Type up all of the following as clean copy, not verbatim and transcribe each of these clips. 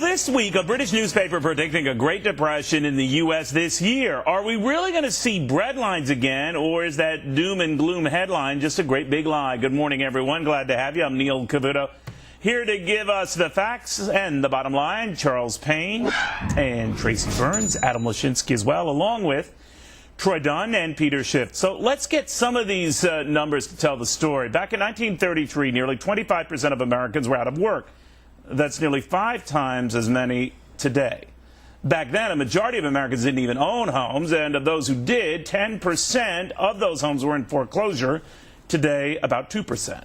this week, a British newspaper predicting a Great Depression in the U.S. this year. Are we really going to see breadlines again, or is that doom and gloom headline just a great big lie? Good morning, everyone. Glad to have you. I'm Neil Cavuto, here to give us the facts and the bottom line. Charles Payne and Tracy Burns, Adam Lashinsky as well, along with Troy Dunn and Peter Schiff. So let's get some of these numbers to tell the story. Back in 1933, nearly 25% of Americans were out of work. That's nearly 5 times as many today. Back then, a majority of Americans didn't even own homes, and of those who did, 10% of those homes were in foreclosure. Today, about 2%.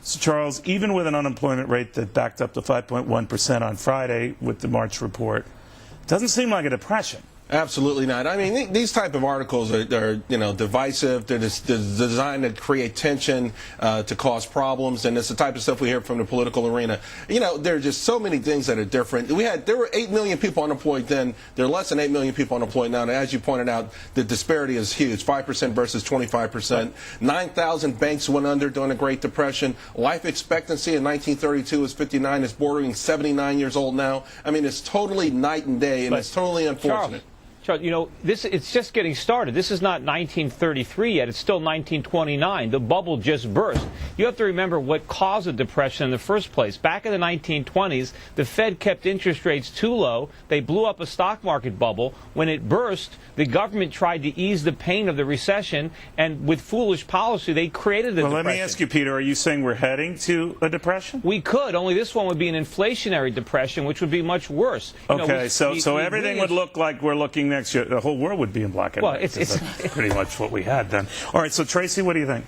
So, Charles, even with an unemployment rate that backed up to 5.1% on Friday with the March report, doesn't seem like a depression. Absolutely not. I mean, these type of articles are divisive. They're designed to create tension, to cause problems, and it's the type of stuff we hear from the political arena. There are just so many things that are different. There were 8 million people unemployed then. There are less than 8 million people unemployed now. And as you pointed out, the disparity is huge: 5% versus 25%. 9,000 banks went under during the Great Depression. Life expectancy in 1932 was 59. It's bordering 79 years old now. I mean, it's totally night and day, and it's totally unfortunate. Charles, it's just getting started. This is not 1933 yet. It's still 1929. The bubble just burst. You have to remember what caused the depression in the first place. Back in the 1920s, the Fed kept interest rates too low. They blew up a stock market bubble. When it burst, the government tried to ease the pain of the recession, and with foolish policy, they created the depression. Well, let me ask you, Peter, are you saying we're heading to a depression? We could, only this one would be an inflationary depression, which would be much worse. Okay, so everything would look like we're looking next year. The whole world would be in black and white. It's pretty much what we had then. All right, so Tracy, what do you think?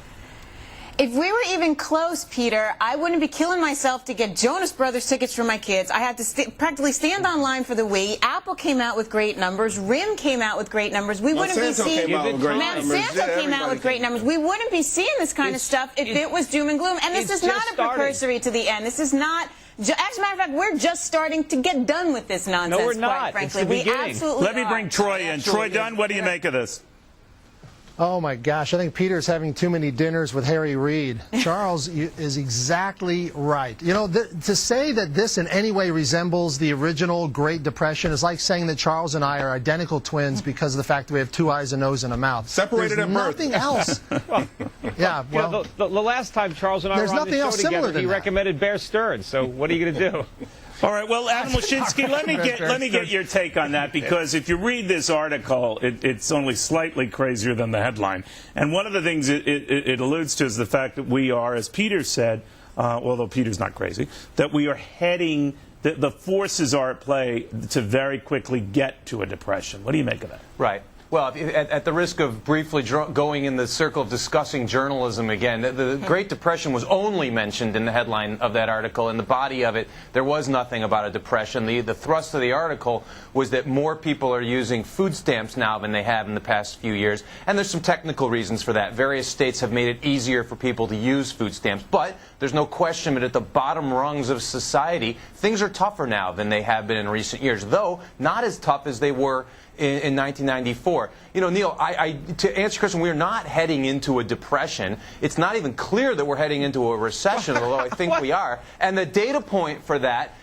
If we were even close, Peter, I wouldn't be killing myself to get Jonas Brothers tickets for my kids. I had to practically stand online for the Wii. Apple came out with great numbers. RIM came out with great numbers. We wouldn't be seeing Monsanto came out with great numbers. We wouldn't be seeing this kind of stuff if it was doom and gloom. And this is not a precursory to the end. This is not. As a matter of fact, we're just starting to get done with this nonsense. No, we're not. Quite frankly, we absolutely. Let me bring Troy in. Troy Dunn, what do you make of this? Oh, my gosh. I think Peter's having too many dinners with Harry Reid. Charles is exactly right. To say that this in any way resembles the original Great Depression is like saying that Charles and I are identical twins because of the fact that we have 2 eyes, a nose, and a mouth. Separated at birth. Nothing else. Yeah, well, the last time Charles and I were on the show together, he recommended Bear Stearns. So what are you going to do? All right, well, Adam Lashinsky, let me get your take on that, because if you read this article, it's only slightly crazier than the headline. And one of the things it alludes to is the fact that we are, as Peter said, although Peter's not crazy, that we are heading, the forces are at play to very quickly get to a depression. What do you make of that? Right. Well, at the risk of briefly going in the circle of discussing journalism again, the Great Depression was only mentioned in the headline of that article. In the body of it, there was nothing about a depression. The thrust of the article was that more people are using food stamps now than they have in the past few years. And there's some technical reasons for that. Various states have made it easier for people to use food stamps. But there's no question that at the bottom rungs of society, things are tougher now than they have been in recent years, though not as tough as they were in 1994. Neil, to answer your question, we're not heading into a depression. It's not even clear that we're heading into a recession, although I think we are. And the data point for that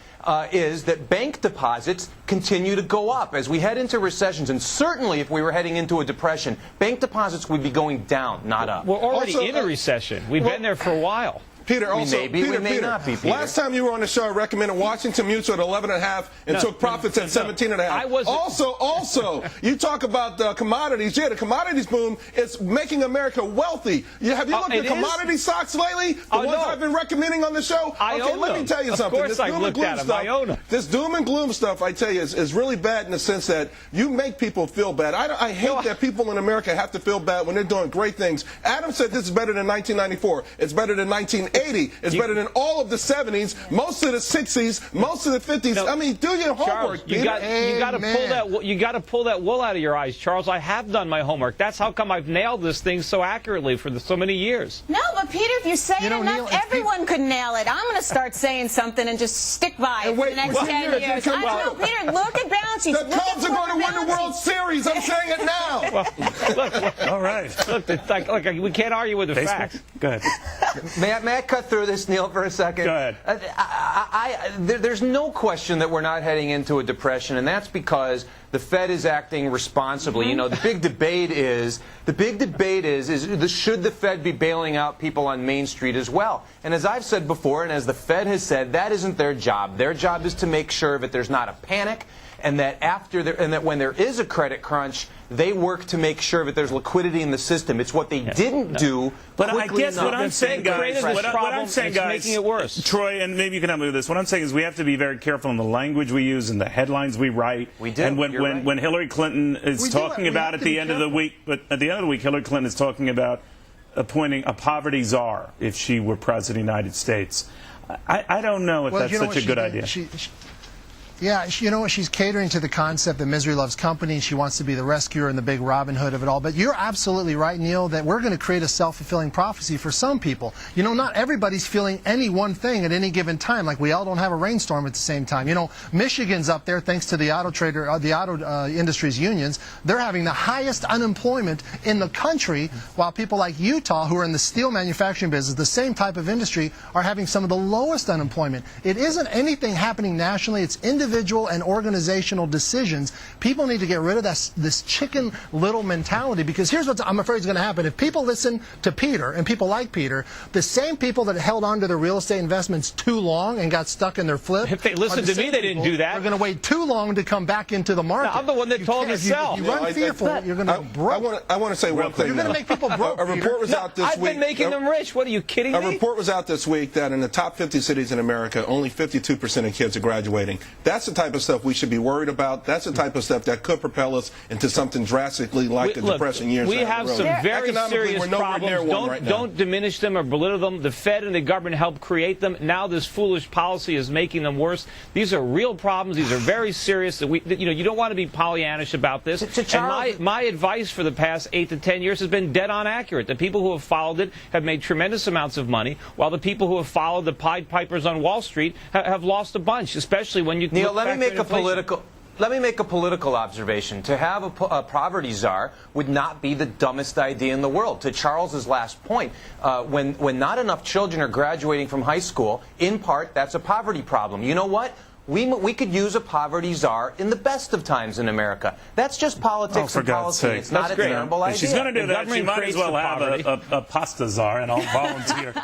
is that bank deposits continue to go up as we head into recessions. And certainly if we were heading into a depression, bank deposits would be going down, not up. We're already in a recession. We've been there for a while. Peter, also, we may not be, Peter. Last time you were on the show, I recommended Washington Mutual at 11.5 and took profits at 17.5. Also, you talk about commodities. Yeah, the commodities boom is making America wealthy. Have you looked at commodity stocks lately? The ones I've been recommending on the show? Let me tell you something. Of course I've looked at them. I own them. This doom and gloom stuff, I tell you, is really bad in the sense that you make people feel bad. I hate that people in America have to feel bad when they're doing great things. Adam said this is better than 1994. It's better than 1980. It's better than all of the 70s, most of the 60s, most of the 50s. No, I mean, do your homework, Charles, Peter. You got to pull that wool out of your eyes, Charles. I have done my homework. That's how come I've nailed this thing so accurately for so many years. No, but Peter, if you say it enough, Neil, everyone could nail it. I'm going to start saying something and just stick by it for the next 10 years. I know, Peter, look at balance sheets. The Cubs are going to win the World Series. I'm saying it now. Well, look, all right. Look, we can't argue with the facts. Go ahead. May I cut through this, Neil, for a second? Go ahead. There's no question that we're not heading into a depression, and that's because the Fed is acting responsibly. You know, the big debate is should the Fed be bailing out people on Main Street as well? And as I've said before, and as the Fed has said, that isn't their job. Their job is to make sure that there's not a panic, and that when there is a credit crunch, they work to make sure that there's liquidity in the system. It's what they didn't do. But I guess what I'm saying, guys, making it worse. Troy, and maybe you can help me with this. What I'm saying is we have to be very careful in the language we use and the headlines we write. We do. And when Hillary Clinton is talking about at the end of the week, but at the end of the week, Hillary Clinton is talking about appointing a poverty czar if she were president of the United States. I don't know if that's such a good idea. Yeah, you know what? She's catering to the concept that misery loves company. She wants to be the rescuer and the big Robin Hood of it all. But you're absolutely right, Neil, that we're going to create a self-fulfilling prophecy for some people. You know, not everybody's feeling any one thing at any given time. Like we all don't have a rainstorm at the same time. You know, Michigan's up there thanks to the auto industry's unions. They're having the highest unemployment in the country, while people like Utah, who are in the steel manufacturing business, the same type of industry, are having some of the lowest unemployment. It isn't anything happening nationally. It's individual and organizational decisions. People need to get rid of this chicken little mentality, because here's what I'm afraid is going to happen. If people listen to Peter and people like Peter, the same people that held on to their real estate investments too long and got stuck in their flip. If they listened to me, they didn't do that. They're going to wait too long to come back into the market. No, I'm the one that told them to sell. If you run fearful, you're going to broke. I want to say one thing. You're going to make people broke. A report was out this week. I've been making them rich. What are you kidding me? A report was out this week that in the top 50 cities in America, only 52% of kids are graduating. That's the type of stuff we should be worried about. That's the type of stuff that could propel us into something drastically like the Depression years. We have some very serious problems. Don't diminish them or belittle them. The Fed and the government helped create them. Now this foolish policy is making them worse. These are real problems. These are very serious. You don't want to be Pollyannish about this. And my advice for the past 8 to 10 years has been dead on accurate. The people who have followed it have made tremendous amounts of money, while the people who have followed the Pied Pipers on Wall Street have lost a bunch, especially when you Neil, let me make a political observation. To have a poverty czar would not be the dumbest idea in the world. To Charles's last point, when not enough children are graduating from high school, in part that's a poverty problem. You know what? We could use a poverty czar in the best of times in America. That's just politics and policy. It's not a terrible idea. If she's going to do that, she might as well have a pasta czar, and I'll volunteer.